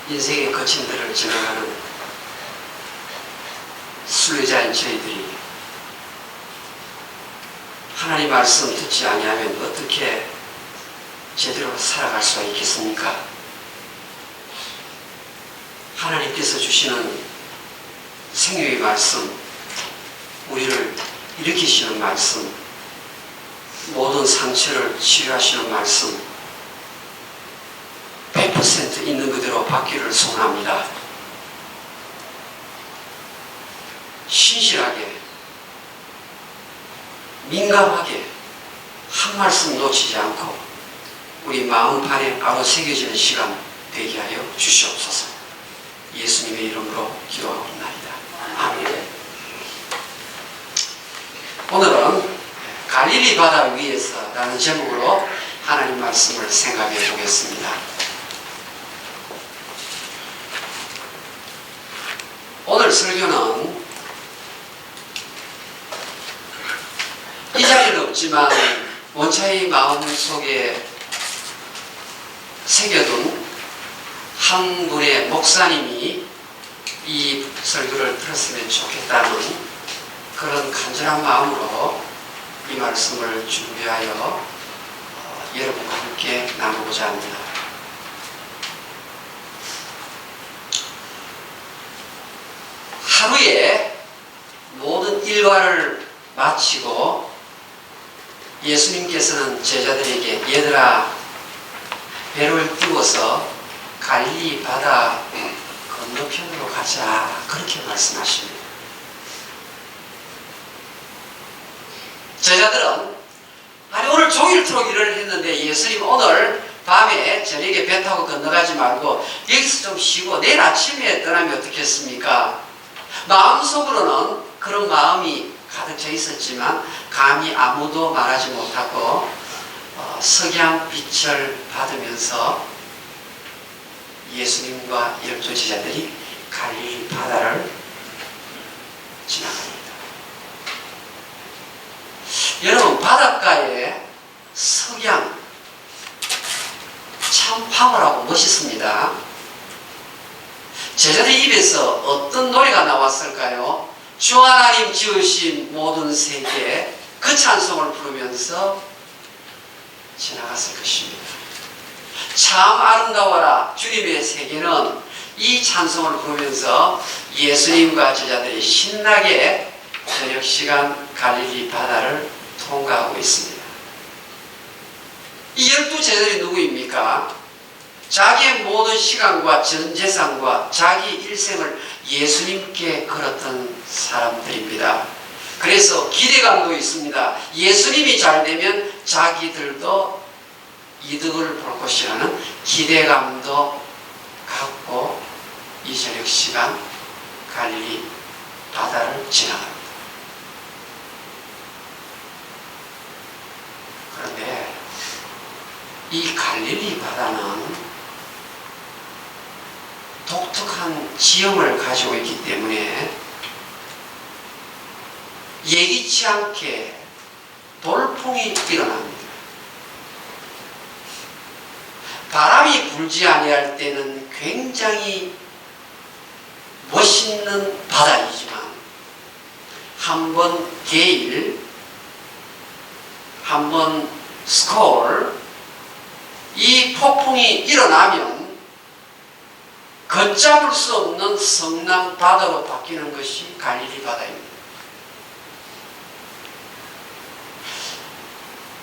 인생의 거친 데를 지나가는 순례자인 저희들이 하나님 말씀 듣지 아니하면 어떻게 제대로 살아갈 수가 있겠습니까? 하나님께서 주시는 생명의 말씀, 우리를 일으키시는 말씀, 모든 상처를 치유하시는 말씀 100% 있는 그대로 받기를 소원합니다. 신실하게, 민감하게 한 말씀 놓치지 않고 우리 마음판에 바로 새겨지는 시간 되게 하여 주시옵소서. 예수님의 이름으로 기도하옵나이다. 아멘. 오늘은 갈릴리 바다 위에서 라는 제목으로 하나님 말씀을 생각해 보겠습니다. 오늘 설교는 이 자리는 없지만 원차의 마음속에 새겨둔 한 분의 목사님이 이 설교를 들었으면 좋겠다는 그런 간절한 마음으로 이 말씀을 준비하여 여러분과 함께 나누고자 합니다. 하루에 모든 일과를 마치고 예수님께서는 제자들에게 얘들아 배를 띄워서 갈릴리 바다 건너편으로 가자 그렇게 말씀하십니다. 제자들은 아니 오늘 종일토록 일을 했는데 예수님 오늘 밤에 저녁에 배 타고 건너가지 말고 여기서 좀 쉬고 내일 아침에 떠나면 어떻겠습니까? 마음속으로는 그런 마음이 가득 차 있었지만 감히 아무도 말하지 못하고 석양빛을 받으면서 예수님과 12 제자들이 갈릴리 바다를 지나갑니다. 여러분 바닷가에 석양 참 황홀하고 멋있습니다. 제자들 입에서 어떤 노래가 나왔을까요? 주 하나님 지으신 모든 세계 그 찬송을 부르면서 지나갔을 것입니다. 참 아름다워라 주님의 세계는 이 찬송을 부르면서 예수님과 제자들이 신나게 저녁 시간 갈릴리 바다를 통과하고 있습니다. 이 12 제자들이 누구입니까? 자기의 모든 시간과 전 재산과 자기 일생을 예수님께 걸었던 사람들입니다. 그래서 기대감도 있습니다. 예수님이 잘 되면 자기들도 이득을 볼 것이라는 기대감도 갖고 이 저녁 시간 갈릴리 바다를 지나갑니다. 그런데 이 갈릴리 바다는 독특한 지형을 가지고 있기 때문에 예기치 않게 돌풍이 일어납니다. 바람이 불지 아니할 때는 굉장히 멋있는 바다이지만 한번 게일, 한번 스콜 이 폭풍이 일어나면 걷잡을 수 없는 성난 바다로 바뀌는 것이 갈릴리 바다입니다.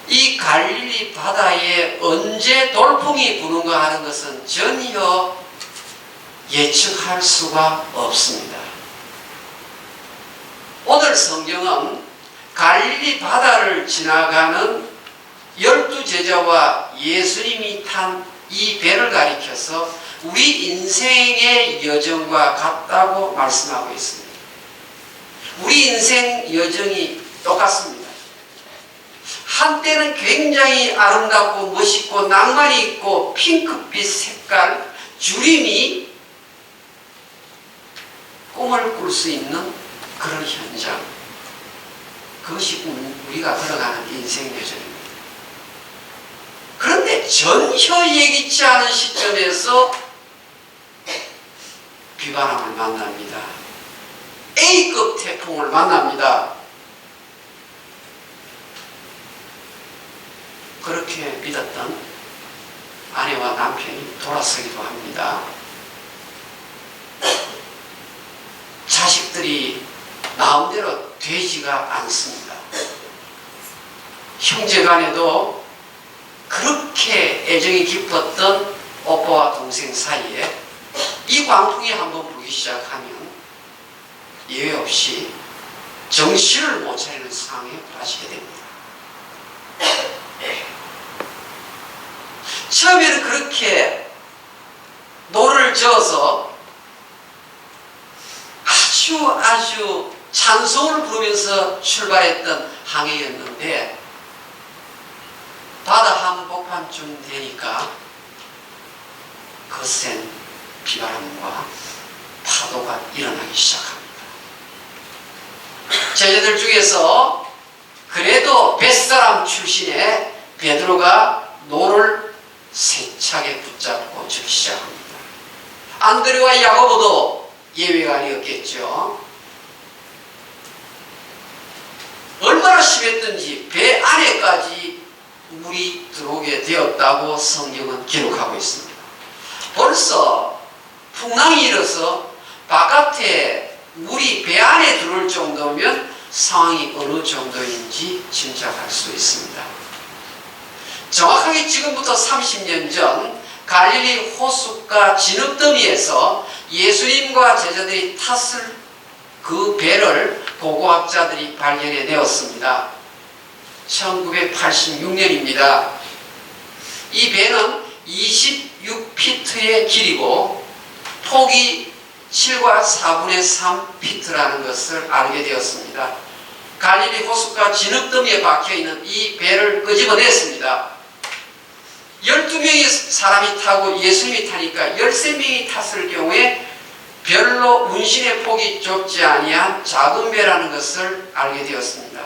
이 갈릴리 바다에 언제 돌풍이 부는가 하는 것은 전혀 예측할 수가 없습니다. 오늘 성경은 갈릴리 바다를 지나가는 12 제자와 예수님이 탄 이 배를 가리켜서 우리 인생의 여정과 같다고 말씀하고 있습니다. 우리 인생 여정이 똑같습니다. 한때는 굉장히 아름답고 멋있고 낭만이 있고 핑크빛 색깔 주림이 꿈을 꿀 수 있는 그런 현장, 그것이 우리가 걸어가는 인생 여정입니다. 그런데 전혀 예기치 않은 시점에서 비바람을 만납니다. A급 태풍을 만납니다. 그렇게 믿었던 아내와 남편이 돌아서기도 합니다. 자식들이 마음대로 되지가 않습니다. 형제간에도 그렇게 애정이 깊었던 오빠와 동생 사이에 이 광풍이 한번 불기 시작하면 예외 없이 정신을 못 차리는 상황에 빠지게 됩니다. 처음에는 그렇게 노를 저어서 아주 찬송을 부르면서 출발했던 항해였는데 바다 한복판쯤 되니까 거센 비바람과 파도가 일어나기 시작합니다. 제자들 중에서 그래도 뱃사람 출신의 베드로가 노를 세차게 붙잡고 젖기 시작합니다. 안드레와 야고보도 예외가 아니었겠죠. 얼마나 심했든지 배 안에까지 물이 들어오게 되었다고 성경은 기록하고 있습니다. 벌써 풍랑이 일어서 바깥에 물이 배 안에 들어올 정도면 상황이 어느 정도인지 짐작할 수 있습니다. 정확하게 지금부터 30년 전 갈릴리 호숫가 진흙더미에서 예수님과 제자들이 탔을 그 배를 고고학자들이 발견해 내었습니다. 1986년입니다. 이 배는 26피트의 길이고 폭이 7과 4분의 3피트라는 것을 알게 되었습니다. 갈릴리 호숫가 진흙더미에 박혀있는 이 배를 끄집어냈습니다. 12명의 사람이 타고 예수님이 타니까 13명이 탔을 경우에 별로 운신의 폭이 좁지 아니한 작은 배라는 것을 알게 되었습니다.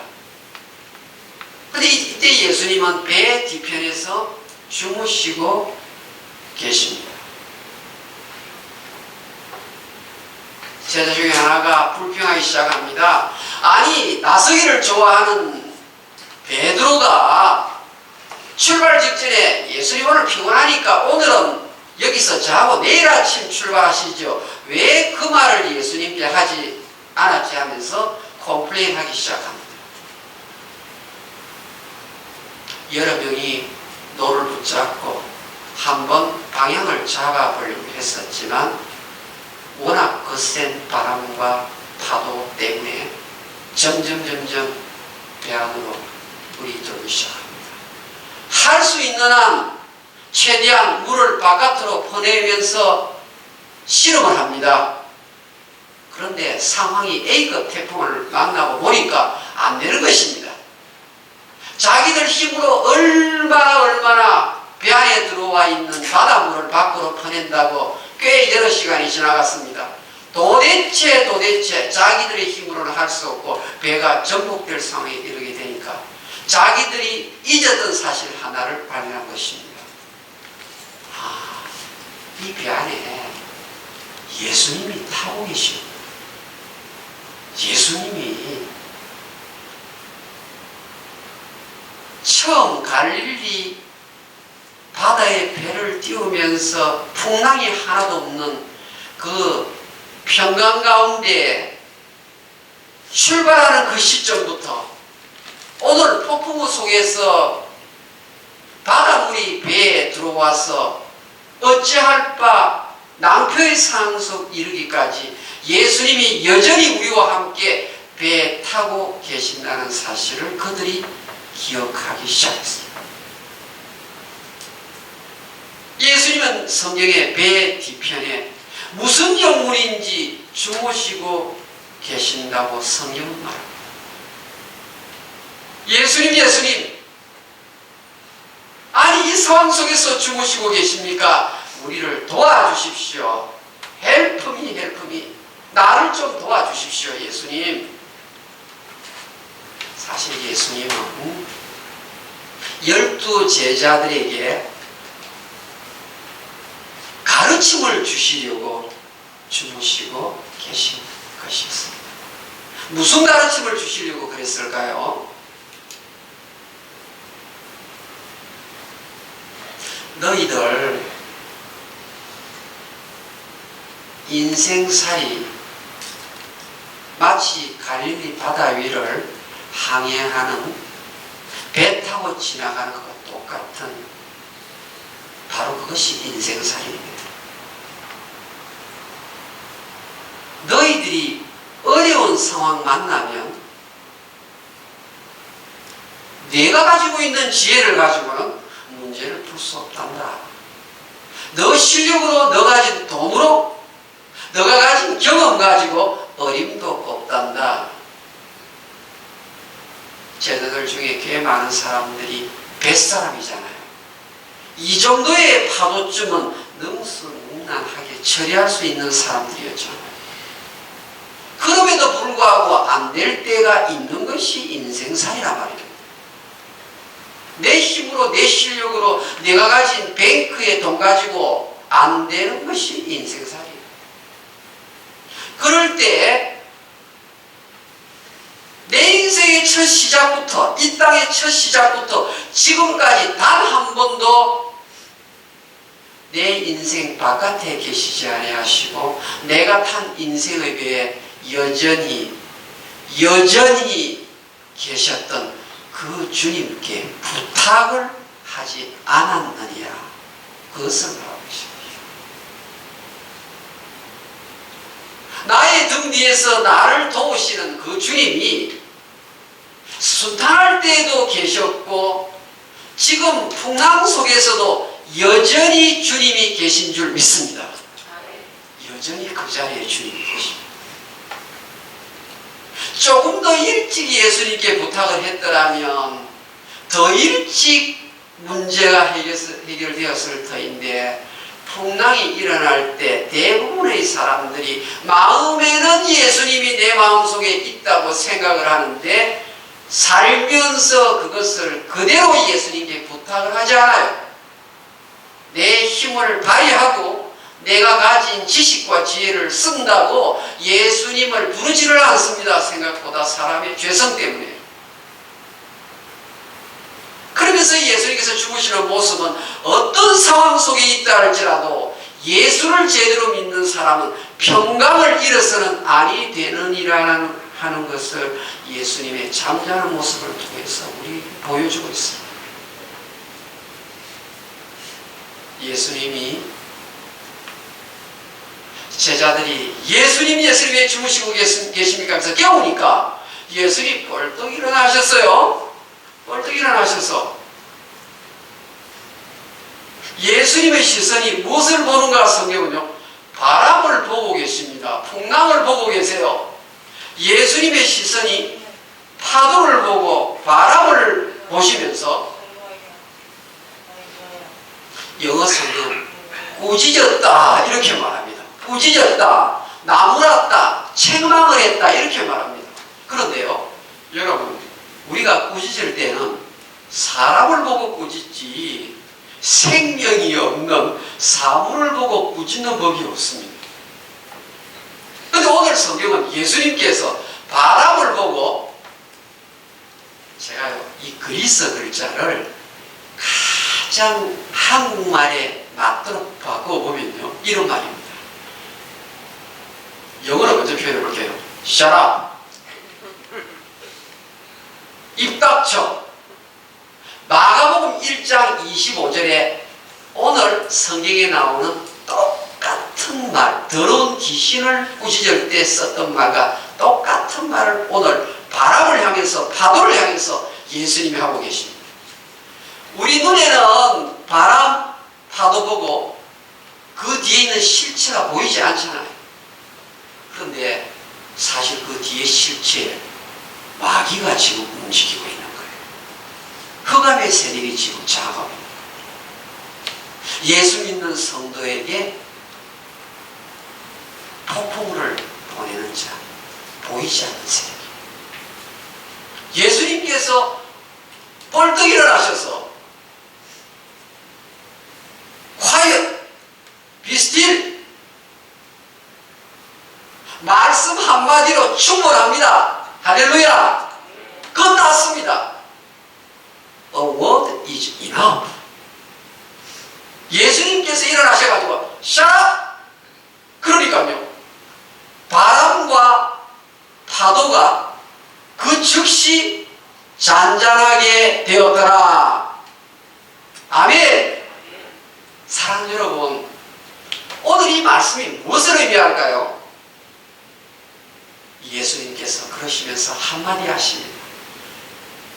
그런데 이때 예수님은 배 뒤편에서 주무시고 계십니다. 제자 중에 하나가 불평하기 시작합니다. 아니, 나서기를 좋아하는 베드로가 출발 직전에 예수님 오늘 피곤하니까 오늘은 여기서 자고 내일 아침 출발하시죠. 왜 그 말을 예수님께 하지 않았지 하면서 컴플레인하기 시작합니다. 여러 명이 노를 붙잡고 한번 방향을 잡아보려고 했었지만 워낙 거센 바람과 파도 때문에 점점 배 안으로 물이 들기 시작합니다. 할 수 있는 한 최대한 물을 바깥으로 퍼내면서 실험을 합니다. 그런데 상황이 A급 태풍을 만나고 보니까 안 되는 것입니다. 자기들 힘으로 얼마나 배 안에 들어와 있는 바닷물을 밖으로 퍼낸다고 꽤 여러 시간이 지나갔습니다. 도대체 자기들의 힘으로는 할 수 없고 배가 전복될 상황에 이르게 되니까 자기들이 잊었던 사실 하나를 발견한 것입니다. 이 배 안에 예수님이 타고 계십니다. 예수님이 처음 갈릴리 바다에 배를 띄우면서 풍랑이 하나도 없는 그 평강 가운데 출발하는 그 시점부터 오늘 폭풍우 속에서 바닷물이 배에 들어와서 어찌할 바 낭패의 상황 속 이르기까지 예수님이 여전히 우리와 함께 배에 타고 계신다는 사실을 그들이 기억하기 시작했습니다. 예수님은 성경의 배 뒤편에 무슨 영문인지 주무시고 계신다고 성경은 말합니다. 예수님, 아니 이 상황 속에서 주무시고 계십니까? 우리를 도와주십시오. Help me. 나를 좀 도와주십시오, 예수님. 사실 예수님은 12 제자들에게 가르침을 주시려고 주무시고 계신 것이었습니다. 무슨 가르침을 주시려고 그랬을까요? 너희들 인생살이 마치 갈릴리 바다 위를 항해하는 배 타고 지나가는 것과 똑같은 바로 그것이 인생살이입니다. 너희들이 어려운 상황 만나면 내가 가지고 있는 지혜를 가지고는 문제를 풀 수 없단다. 너 실력으로, 너 가진 돈으로, 너가 가진 경험 가지고 어림도 없단다. 제자들 중에 꽤 많은 사람들이 뱃사람이잖아요. 이 정도의 파도쯤은 능수능란하게 처리할 수 있는 사람들이었잖아요. 그럼에도 불구하고 안 될 때가 있는 것이 인생살이란 말입니다. 내 힘으로, 내 실력으로 내가 가진 뱅크의 돈 가지고 안 되는 것이 인생살이에요. 그럴 때 내 인생의 첫 시작부터, 이 땅의 첫 시작부터 지금까지 단 한 번도 내 인생 바깥에 계시지 아니하시고 내가 탄 인생의 배에 여전히 계셨던 그 주님께 부탁을 하지 않았느냐, 그것을 말하고 있습니다. 나의 등 뒤에서 나를 도우시는 그 주님이 순탄할 때에도 계셨고 지금 풍랑 속에서도 여전히 주님이 계신 줄 믿습니다. 여전히 그 자리에 주님이 계십니다. 조금 더 일찍 예수님께 부탁을 했더라면 더 일찍 문제가 해결되었을 터인데 풍랑이 일어날 때 대부분의 사람들이 마음에는 예수님이 내 마음속에 있다고 생각을 하는데 살면서 그것을 그대로 예수님께 부탁을 하지 않아요. 내 힘을 발휘하고 내가 가진 지식과 지혜를 쓴다고 예수님을 부르지를 않습니다. 생각보다 사람의 죄성 때문에. 그러면서 예수님께서 주무시는 모습은 어떤 상황 속에 있다 할지라도 예수를 제대로 믿는 사람은 평강을 잃어서는 아니 되느니라 하는 것을 예수님의 잠자는 모습을 통해서 우리 보여주고 있습니다. 예수님이 제자들이 예수님 왜 주무시고 계십니까? 하면서 깨우니까 예수님이 벌떡 일어나셨어요. 벌떡 일어나셔서 예수님의 시선이 무엇을 보는가? 성경은요, 바람을 보고 계십니다. 풍랑을 보고 계세요. 예수님의 시선이 파도를 보고 바람을 보시면서 영어 성경 꾸짖었다 이렇게 말합니다. 꾸짖었다, 나무랐다, 책망을 했다 이렇게 말합니다. 그런데요, 여러분, 우리가 꾸짖을 때는 사람을 보고 꾸짖지 생명이 없는 사물을 보고 꾸짖는 법이 없습니다. 그런데 오늘 성경은 예수님께서 바람을 보고, 제가요 이 그리스 글자를 가장 한국말에 맞도록 바꿔보면요 이런 말입니다. 영어로 먼저 표현해 볼게요. Shut up. 입 닥쳐. 마가복음 1장 25절에 오늘 성경에 나오는 똑같은 말, 더러운 귀신을 꾸짖을 때 썼던 말과 똑같은 말을 오늘 바람을 향해서, 파도를 향해서 예수님이 하고 계십니다. 우리 눈에는 바람, 파도 보고 그 뒤에 있는 실체가 보이지 않잖아요. 그런데 사실 그 뒤에 실체에 마귀가 지금 움직이고 있는 거예요. 흑암의 세력이 지금 장악하고 있는 거예요. 예수 믿는 성도에게 폭풍을 보내는 자, 보이지 않는 세력이. 예수님께서 벌떡 일어나셔서 Quiet, be still. 말씀 한마디로 충분합니다. 할렐루야. 끝났습니다. A word is enough. 예수님께서 일어나셔가지고 샤! 그러니까요, 바람과 파도가 그 즉시 잔잔하게 되었더라. 아멘. 사랑하는 여러분, 오늘 이 말씀이 무엇을 의미할까요? 예수님께서 그러시면서 한마디 하십니다.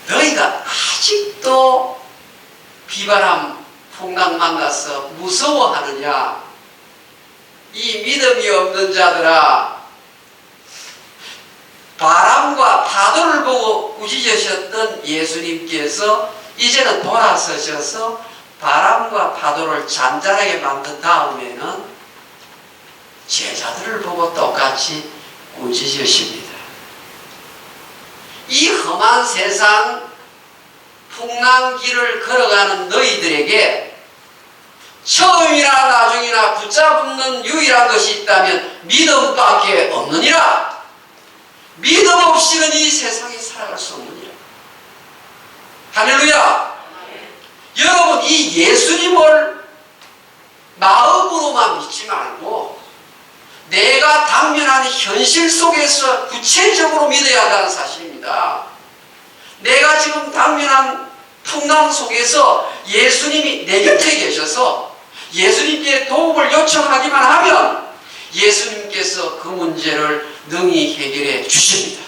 너희가 아직도 비바람, 풍랑 만나서 무서워하느냐? 이 믿음이 없는 자들아, 바람과 파도를 보고 꾸짖으셨던 예수님께서 이제는 돌아서셔서 바람과 파도를 잔잔하게 만든 다음에는 제자들을 보고 똑같이 꾸짖으십니다. 이 험한 세상 풍랑길을 걸어가는 너희들에게 처음이나 나중이나 붙잡는 유일한 것이 있다면 믿음밖에 없느니라. 믿음 없이는 이 세상에 살아갈 수 없느니라. 할렐루야. 여러분, 이 예수님을 마음으로만 믿지 말고 내가 당면한 현실 속에서 구체적으로 믿어야 한다는 사실입니다. 내가 지금 당면한 풍랑 속에서 예수님이 내 곁에 계셔서 예수님께 도움을 요청하기만 하면 예수님께서 그 문제를 능히 해결해 주십니다.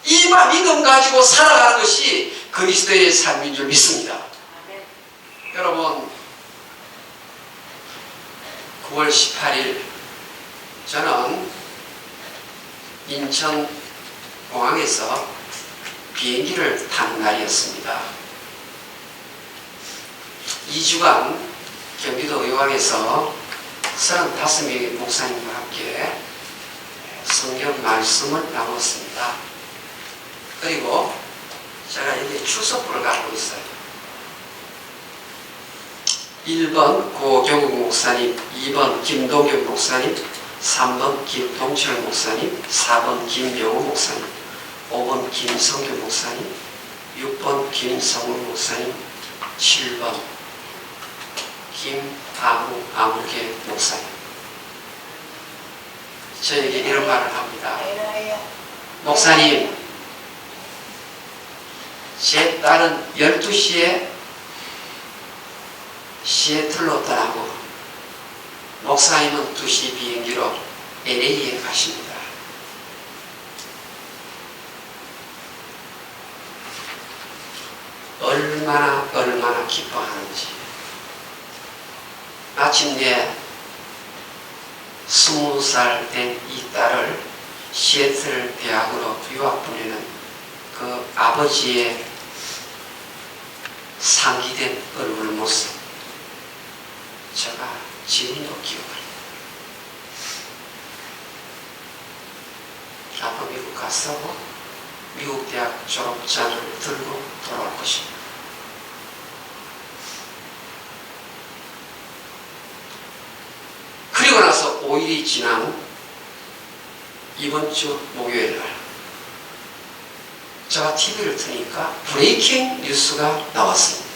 이 믿음 가지고 살아가는 것이 그리스도의 삶인 줄 믿습니다. 여러분, 9월 18일 저는 인천공항에서 비행기를 타는 날이었습니다. 2주간 경기도 의왕에서 35명의 목사님과 함께 성경 말씀을 나눴습니다. 그리고 제가 여기 출석부를 갖고 있어요. 1번 고경욱 목사님, 2번 김동균 목사님, 3번 김동철 목사님, 4번 김명호 목사님, 5번 김성규 목사님, 6번 김성훈 목사님, 7번 김아무개 목사님. 저에게 이런 말을 합니다. 목사님, 제 딸은 12시에 시애틀로 떠나고 목사님은 2시 비행기로 LA에 가십니다. 얼마나 기뻐하는지. 마침내 20살 된 이 딸을 시애틀 대학으로 유학 보내는 그 아버지의 상기된 얼굴 모습, 제가 지금도 기억합니다. 아빠 미국 가서 미국 대학 졸업장을 들고 돌아올 것입니다. 그리고 나서 5일이 지난 이번 주 목요일 날 제가 TV를 트니까 브레이킹 뉴스가 나왔습니다.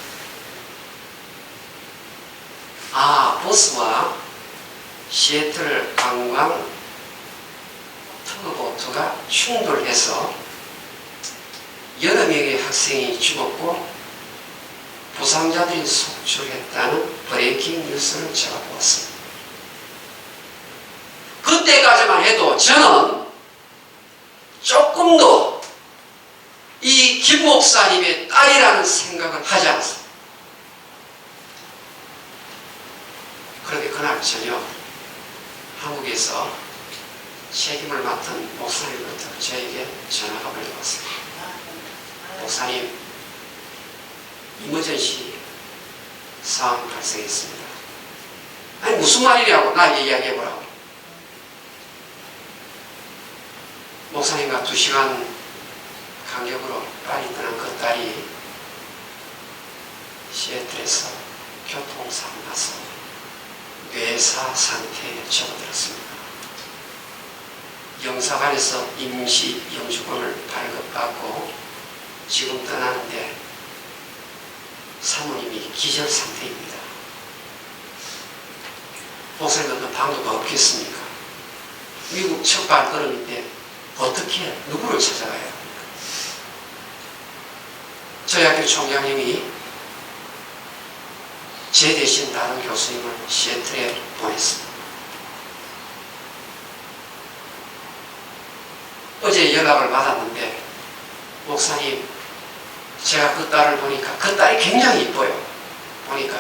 버스와 시애틀 관광 투어보트가 충돌해서 여러 명의 학생이 죽었고 부상자들이 속출했다는 브레이킹 뉴스를 제가 보았습니다. 그때까지만 해도 저는 조금도 이 김 목사님의 딸이라는 생각을 하지 않았습니다. 그런데 그날 저녁 한국에서 책임을 맡은 목사님부터 저에게 전화가 걸려왔습니다. 목사님, 이머전시 상황이 발생했습니다. 아니 무슨 말이냐고 나에게 이야기해보라고. 목사님과 2시간 간격으로 빨리 떠난 그 딸이 시애틀에서 교통사고 나서 뇌사 상태에 접어들었습니다. 영사관에서 임시 영주권을 발급받고 지금 떠나는데 사모님이 기절 상태입니다. 목사님은 방도가 없겠습니까? 미국 첫 발걸음인데 어떻게 누구를 찾아가야 합니까? 저희 학교 총장님이 제 대신 다른 교수님을 시애틀에 보냈습니다. 어제 연락을 받았는데 목사님, 제가 그 딸을 보니까 그 딸이 굉장히 이뻐요. 보니까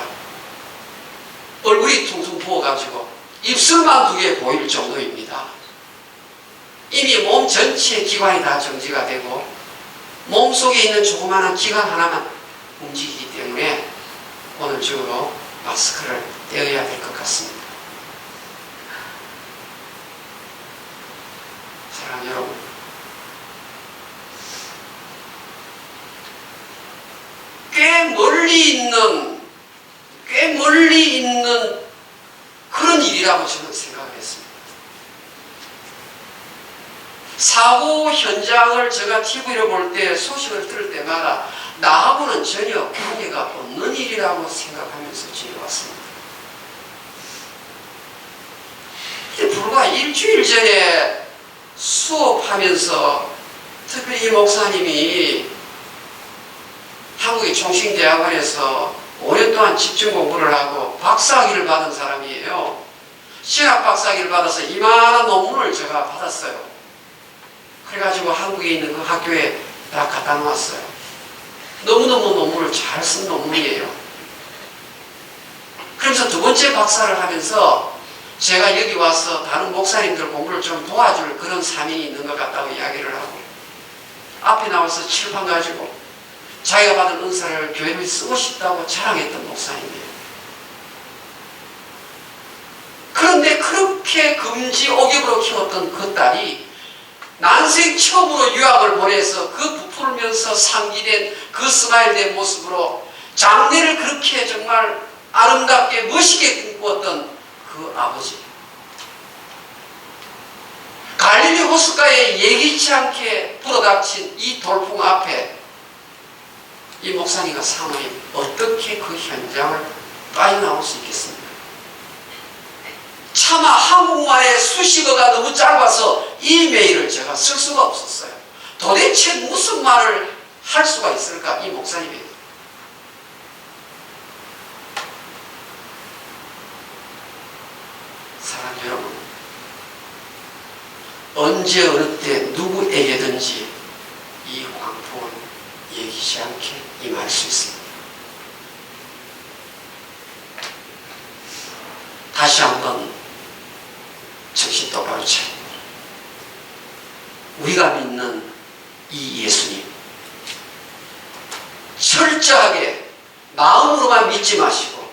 얼굴이 퉁퉁 부어가지고 입술만 2개 보일 정도입니다. 이미 몸 전체의 기관이 다 정지가 되고 몸속에 있는 조그마한 기관 하나만 움직이기 때문에 오늘 중으로 마스크를 떼어야 될 것 같습니다. 사랑하는 여러분, 꽤 멀리 있는 그런 일이라고 저는 생각을 했습니다. 사고 현장을 제가 TV로 볼 때, 소식을 들을 때마다 나하고는 전혀 관계가 없는 일이라고 생각하면서 지내왔습니다. 불과 일주일 전에 수업하면서 특별히 이 목사님이 한국의 총신대학원에서 5년 동안 집중 공부를 하고 박사학위를 받은 사람이에요. 신학 박사학위를 받아서 이만한 논문을 제가 받았어요. 그래가지고 한국에 있는 그 학교에 다 갖다 놓았어요. 너무너무 논문을 잘 쓴 논문이에요. 그러면서 2번째 박사를 하면서 제가 여기 와서 다른 목사님들 공부를 좀 도와줄 그런 사명이 있는 것 같다고 이야기를 하고 앞에 나와서 칠판 가지고 자기가 받은 은사를 교회를 쓰고 싶다고 자랑했던 목사님이에요. 그런데 그렇게 금지옥엽으로 키웠던 그 딸이 난생 처음으로 유학을 보내서 그 부풀면서 상기된 그 스마일된 모습으로 장래를 그렇게 정말 아름답게 멋있게 꿈꾸었던 그 아버지, 갈릴리 호숫가에 예기치 않게 불어닥친 이 돌풍 앞에 이 목사님과 사모님 어떻게 그 현장을 빠져나올 수 있겠습니까? 차마 한국말의 수식어가 너무 짧아서 이메일을 제가 쓸 수가 없었어요. 도대체 무슨 말을 할 수가 있을까, 이 목사님에게. 사랑하는 여러분, 언제 어느 때 누구에게든지 이 광풍은 예기치 않게 임할 수 있습니다. 다시 한번 정신 똑바로 차립니다. 우리가 믿는 이 예수님, 철저하게 마음으로만 믿지 마시고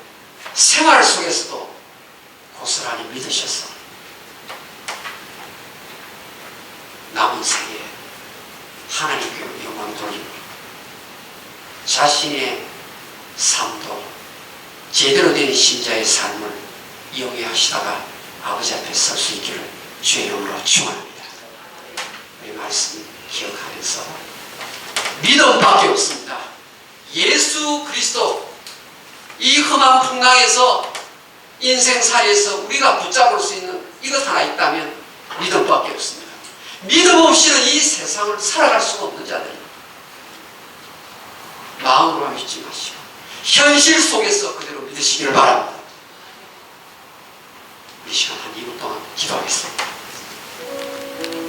생활 속에서도 고스란히 믿으셔서 남은 생에 하나님께 영광 돌리고 자신의 삶도 제대로 된 신자의 삶을 영위하시다가 아버지 앞에 설 수 있기를 주의 이름으로 축원합니다. 우리 말씀 기억하면서 믿음밖에 없습니다. 예수 그리스도, 이 험한 풍랑에서 인생살이에서 우리가 붙잡을 수 있는 이것 하나 있다면 믿음밖에 없습니다. 믿음 없이는 이 세상을 살아갈 수가 없는 자들입니다. 마음으로만 믿지 마시고 현실 속에서 그대로 믿으시기를 바랍니다.